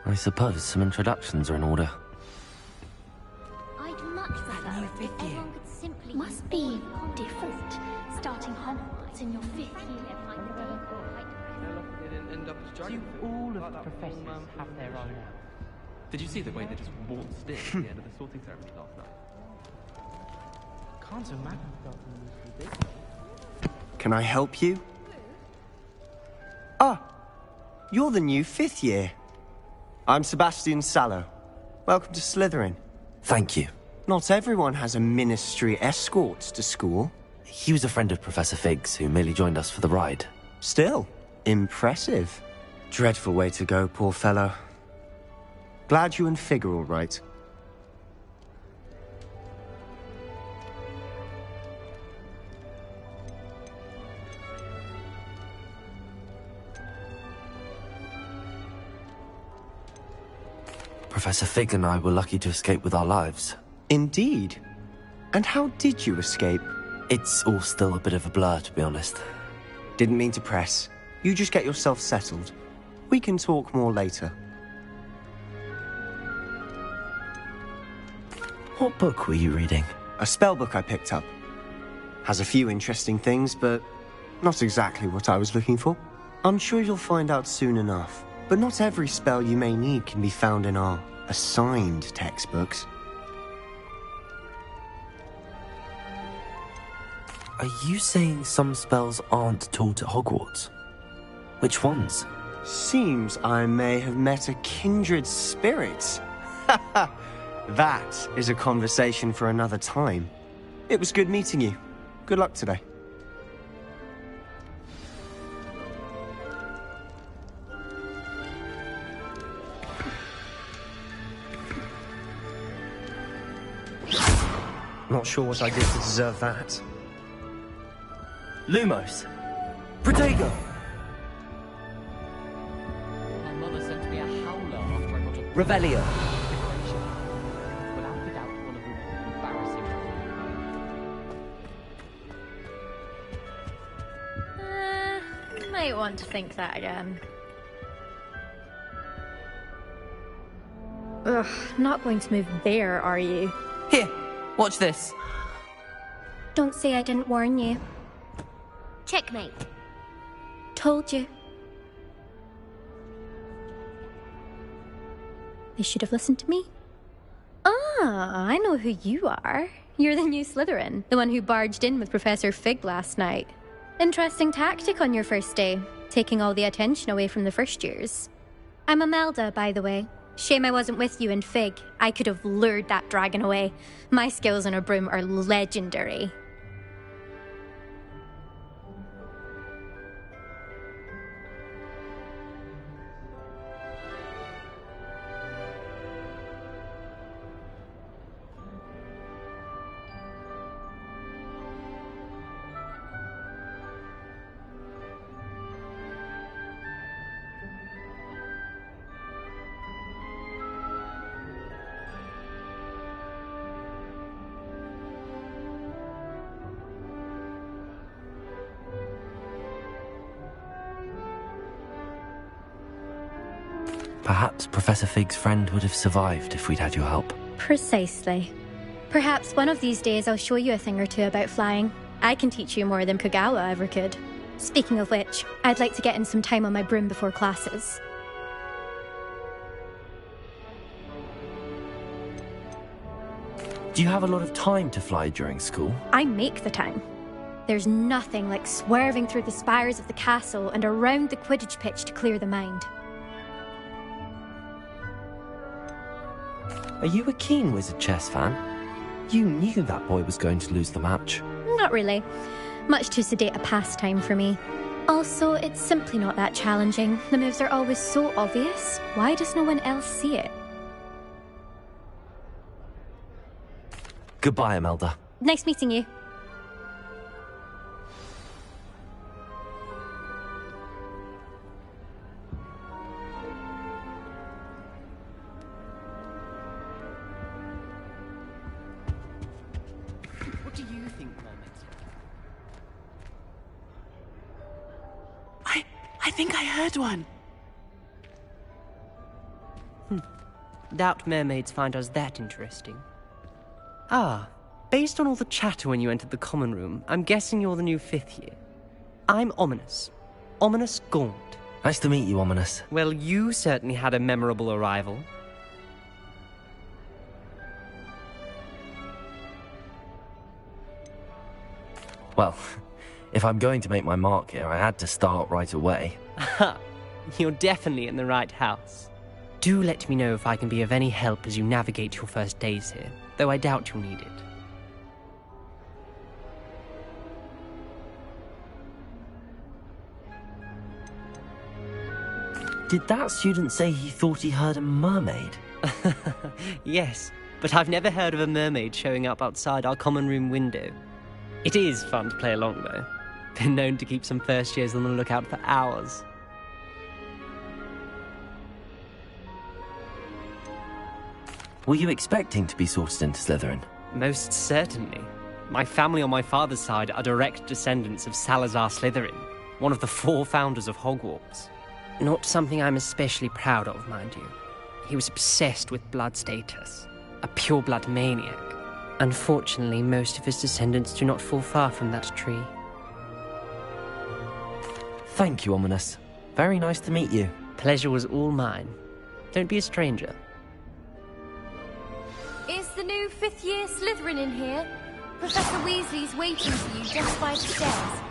I suppose some introductions are in order. I'd much prefer if everyone could simply Must be different, starting Hogwarts in your 5th year. All of the professors have their own house. Did you see the way they just waltzed in at the end of the sorting ceremony last night? Can't imagine something this. Can I help you? Ah, you're the new 5th year. I'm Sebastian Sallow. Welcome to Slytherin. Thank you. Not everyone has a ministry escort to school. He was a friend of Professor Fig's who merely joined us for the ride. Still, impressive. Dreadful way to go, poor fellow. Glad you and Fig are all right. Professor Fig and I were lucky to escape with our lives. Indeed. And how did you escape? It's all still a bit of a blur, to be honest. Didn't mean to press. You just get yourself settled. We can talk more later. What book were you reading? A spell book I picked up. Has a few interesting things, but not exactly what I was looking for. I'm sure you'll find out soon enough. But not every spell you may need can be found in our assigned textbooks. Are you saying some spells aren't taught at Hogwarts? Which ones? Seems I may have met a kindred spirit. That is a conversation for another time. It was good meeting you. Good luck today. Not sure what I did to deserve that. Lumos! Protego! My mother sent me a howler after I got a Revelio! without a doubt one of the most embarrassing. Might want to think that again. Ugh, not going to move there, are you? Here, watch this. Don't say I didn't warn you. checkmate. Told you. They should have listened to me. Ah, I know who you are. You're the new Slytherin, the one who barged in with Professor Fig last night. Interesting tactic on your first day, taking all the attention away from the first years. I'm Imelda, by the way. Shame I wasn't with you in Fig. I could have lured that dragon away. My skills on a broom are legendary. Perhaps Professor Fig's friend would have survived if we'd had your help. Precisely. Perhaps one of these days I'll show you a thing or two about flying. I can teach you more than Kogawa ever could. Speaking of which, I'd like to get in some time on my broom before classes. Do you have a lot of time to fly during school? I make the time. There's nothing like swerving through the spires of the castle and around the Quidditch pitch to clear the mind. Are you a keen Wizard chess fan? You knew that boy was going to lose the match. Not really. Much too sedate a pastime for me. Also, it's simply not that challenging. The moves are always so obvious. Why does no one else see it? Goodbye, Imelda. Nice meeting you. What do you think mermaids I think I heard one. Doubt mermaids find us that interesting. Ah, based on all the chatter when you entered the common room, I'm guessing you're the new 5th year. I'm Ominous. Ominous Gaunt. Nice to meet you, Ominous. Well, you certainly had a memorable arrival. Well, if I'm going to make my mark here, I had to start right away. Aha, you're definitely in the right house. Do let me know if I can be of any help as you navigate your first days here, though I doubt you'll need it. Did that student say he thought he heard a mermaid? Yes, but I've never heard of a mermaid showing up outside our common room window. It is fun to play along, though. Been known to keep some first years on the lookout for hours. Were you expecting to be sorted into Slytherin? Most certainly. My family on my father's side are direct descendants of Salazar Slytherin, one of the 4 founders of Hogwarts. Not something I'm especially proud of, mind you. He was obsessed with blood status, a pure-blood maniac. Unfortunately, most of his descendants do not fall far from that tree. Thank you, Ominous. Very nice to meet you. Pleasure was all mine. Don't be a stranger. Is the new 5th year Slytherin in here? Professor Weasley's waiting for you just by the stairs.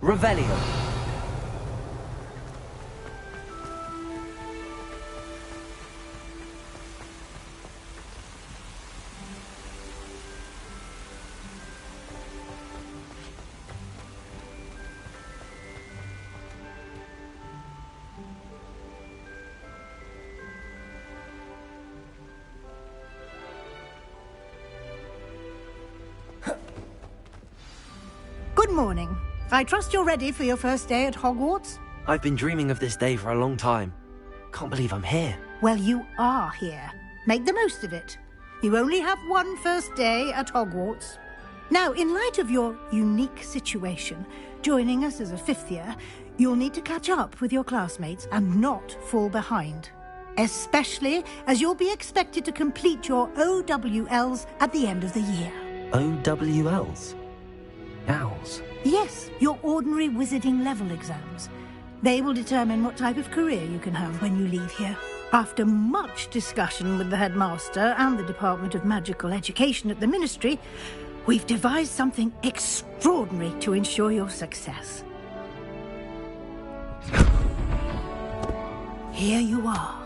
Revelio. Good morning. I trust you're ready for your first day at Hogwarts? I've been dreaming of this day for a long time. Can't believe I'm here. Well, you are here. Make the most of it. You only have one first day at Hogwarts. Now, in light of your unique situation, joining us as a 5th year, you'll need to catch up with your classmates and not fall behind. Especially as you'll be expected to complete your OWLs at the end of the year. OWLs? Owls? Yes, your ordinary wizarding level exams. They will determine what type of career you can have when you leave here. After much discussion with the headmaster and the Department of Magical Education at the Ministry, we've devised something extraordinary to ensure your success. Here you are.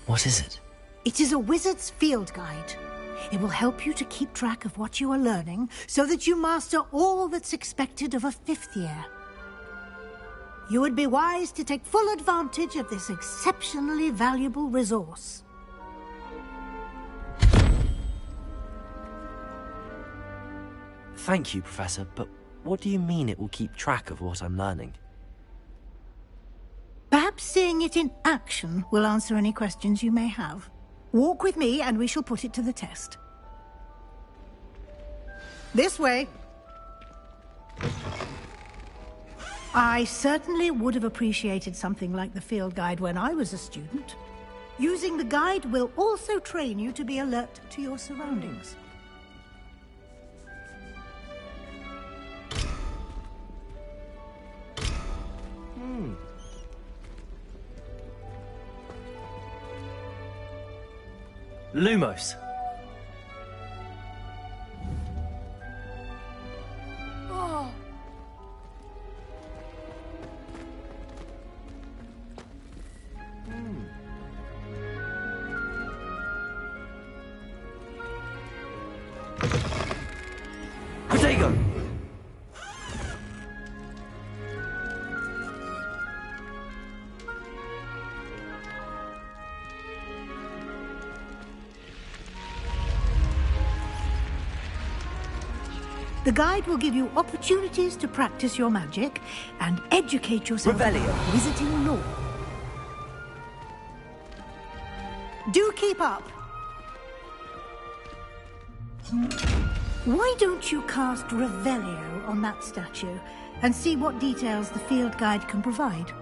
What is it? It is a wizard's field guide. It will help you to keep track of what you are learning so that you master all that's expected of a 5th year. You would be wise to take full advantage of this exceptionally valuable resource. Thank you, Professor, but what do you mean it will keep track of what I'm learning? Perhaps seeing it in action will answer any questions you may have. Walk with me and we shall put it to the test. This way. I certainly would have appreciated something like the field guide when I was a student. Using the guide will also train you to be alert to your surroundings. Lumos. Oh. Protego! The guide will give you opportunities to practice your magic and educate yourself Revelio. about wizarding lore. Do keep up. Why don't you cast Revelio on that statue and see what details the field guide can provide?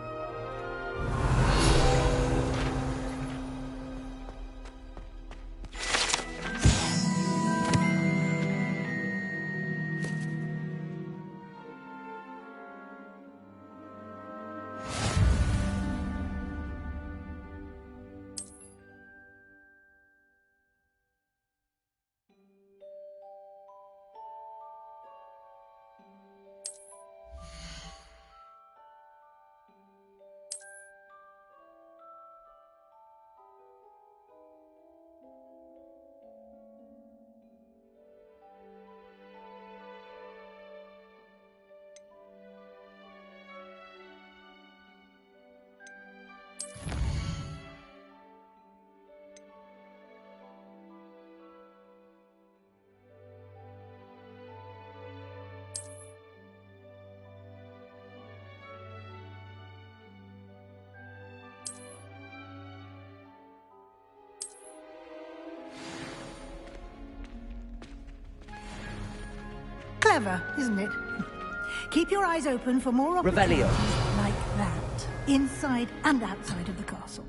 Clever, isn't it? Keep your eyes open for more opportunities Revelio. like that, inside and outside of the castle.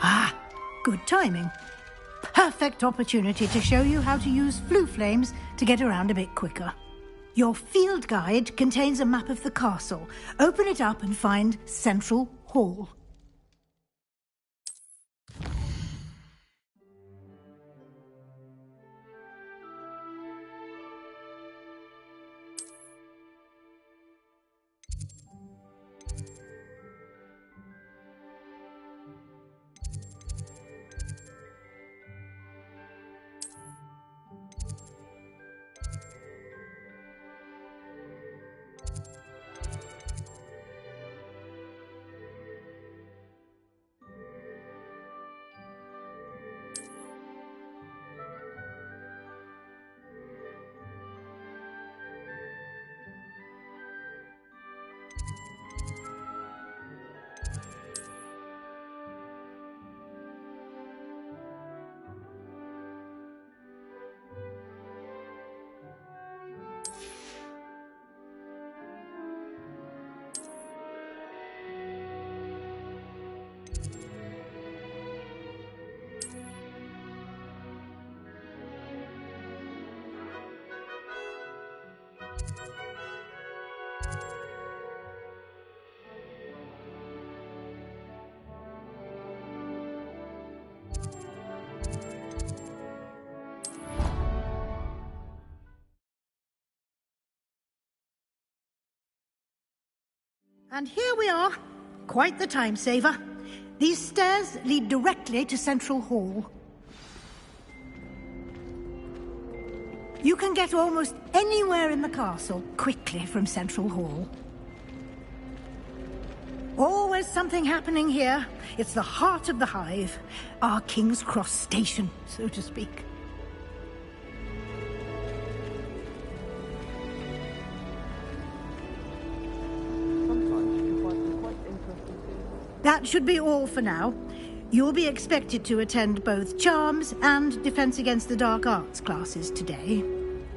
Ah, good timing. Perfect opportunity to show you how to use flue flames to get around a bit quicker. Your field guide contains a map of the castle. Open it up and find Central Hall. And here we are. Quite the time saver. These stairs lead directly to Central Hall. You can get almost anywhere in the castle quickly from Central Hall. Always something happening here. It's the heart of the hive. Our King's Cross station, so to speak. That should be all for now. You'll be expected to attend both Charms and Defense Against the Dark Arts classes today.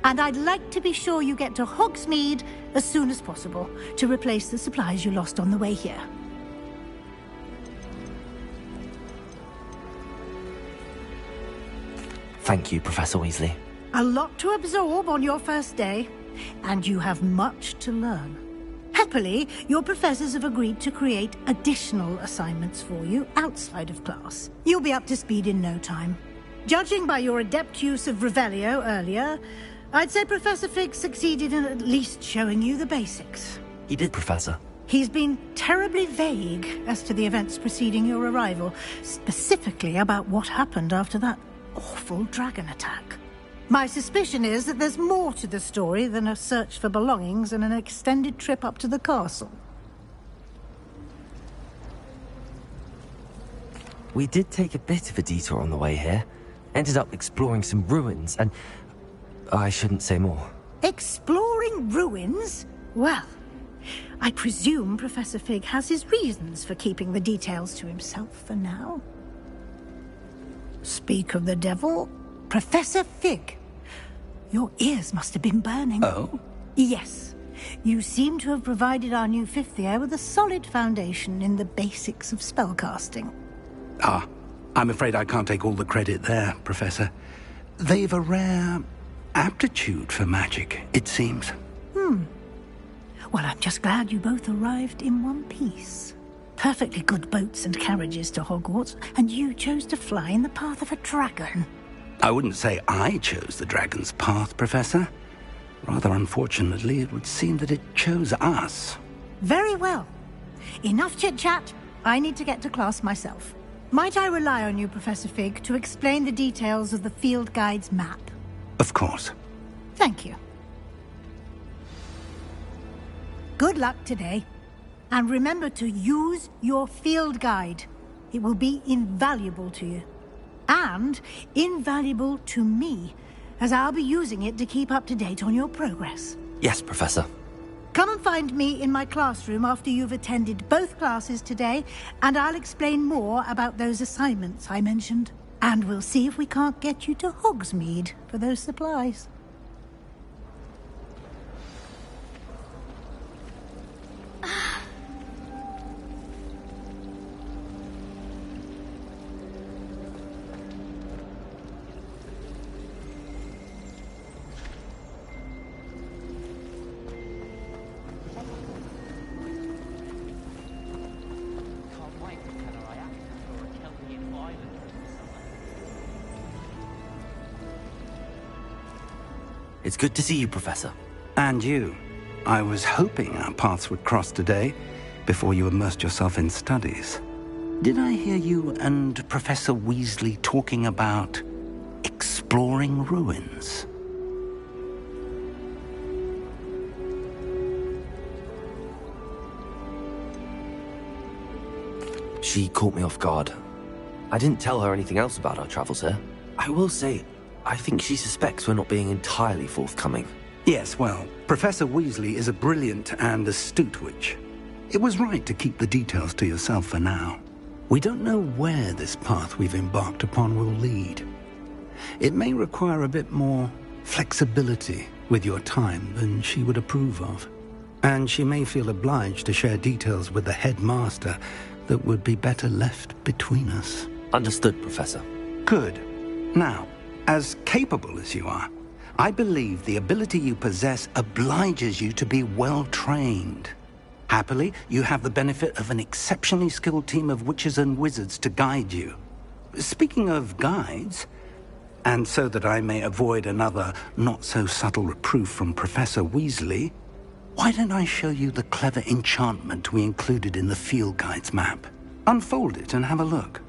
And I'd like to be sure you get to Hogsmeade as soon as possible to replace the supplies you lost on the way here. Thank you, Professor Weasley. A lot to absorb on your first day, and you have much to learn. Happily, your professors have agreed to create additional assignments for you outside of class. You'll be up to speed in no time. Judging by your adept use of Revelio earlier, I'd say Professor Fig succeeded in at least showing you the basics. He did, Professor. He's been terribly vague as to the events preceding your arrival, specifically about what happened after that awful dragon attack. My suspicion is that there's more to the story than a search for belongings and an extended trip up to the castle. We did take a bit of a detour on the way here. Ended up exploring some ruins and... I shouldn't say more. Exploring ruins? Well, I presume Professor Fig has his reasons for keeping the details to himself for now. Speak of the devil, Professor Fig. Your ears must have been burning. Oh? Yes. You seem to have provided our new fifth year with a solid foundation in the basics of spellcasting. Ah, I'm afraid I can't take all the credit there, Professor. They've a rare aptitude for magic, it seems. Well, I'm just glad you both arrived in one piece. Perfectly good boats and carriages to Hogwarts, and you chose to fly in the path of a dragon. I wouldn't say I chose the dragon's path, Professor. Rather unfortunately, it would seem that it chose us. Very well. Enough chit-chat. I need to get to class myself. Might I rely on you, Professor Fig, to explain the details of the field guide's map? Of course. Thank you. Good luck today. And remember to use your field guide. It will be invaluable to you. And invaluable to me, as I'll be using it to keep up to date on your progress. Yes, Professor. Come and find me in my classroom after you've attended both classes today, and I'll explain more about those assignments I mentioned. And we'll see if we can't get you to Hogsmeade for those supplies. It's good to see you, Professor. And you. I was hoping our paths would cross today, before you immersed yourself in studies. Did I hear you and Professor Weasley talking about exploring ruins? She caught me off guard. I didn't tell her anything else about our travels here. I will say, I think she suspects we're not being entirely forthcoming. Yes, well, Professor Weasley is a brilliant and astute witch. It was right to keep the details to yourself for now. We don't know where this path we've embarked upon will lead. It may require a bit more flexibility with your time than she would approve of. And she may feel obliged to share details with the headmaster that would be better left between us. Understood, Professor. Good. Now, as capable as you are, I believe the ability you possess obliges you to be well-trained. Happily, you have the benefit of an exceptionally skilled team of witches and wizards to guide you. Speaking of guides, and so that I may avoid another not-so-subtle reproof from Professor Weasley, Why don't I show you the clever enchantment we included in the field guide's map? Unfold it and have a look.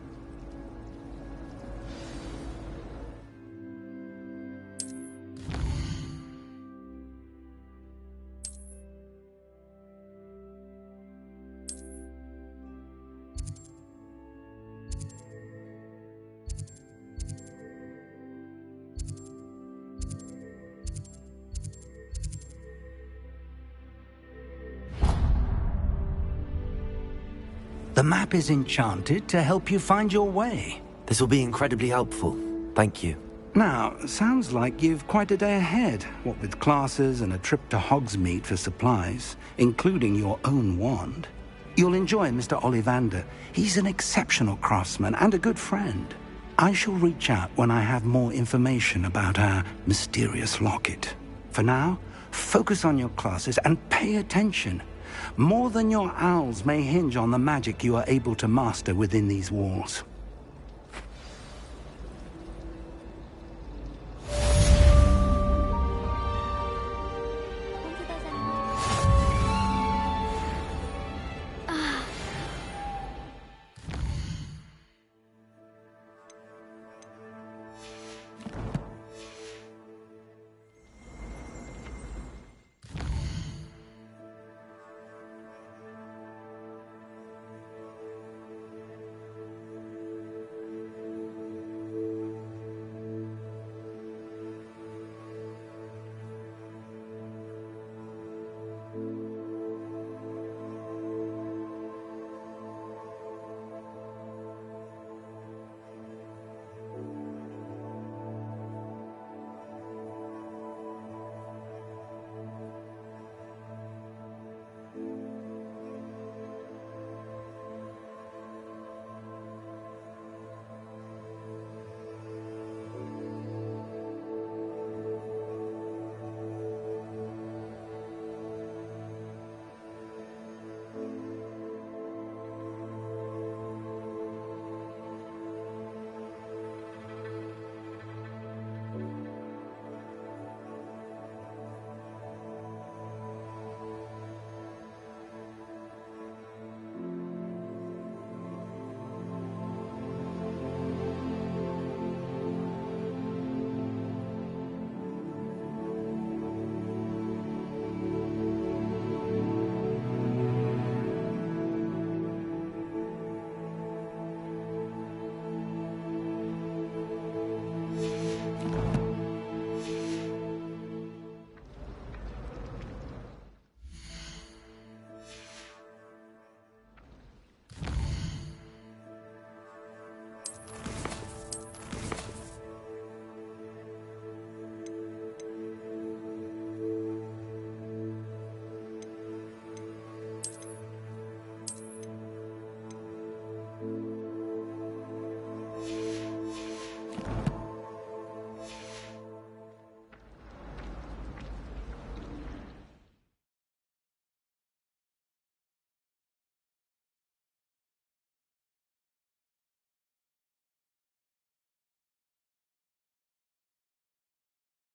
The map is enchanted to help you find your way. This will be incredibly helpful. Thank you. Now, sounds like you've quite a day ahead, what with classes and a trip to Hogsmeade for supplies, including your own wand. You'll enjoy Mr. Ollivander. He's an exceptional craftsman and a good friend. I shall reach out when I have more information about our mysterious locket. For now, focus on your classes and pay attention. More than your owls may hinge on the magic you are able to master within these walls.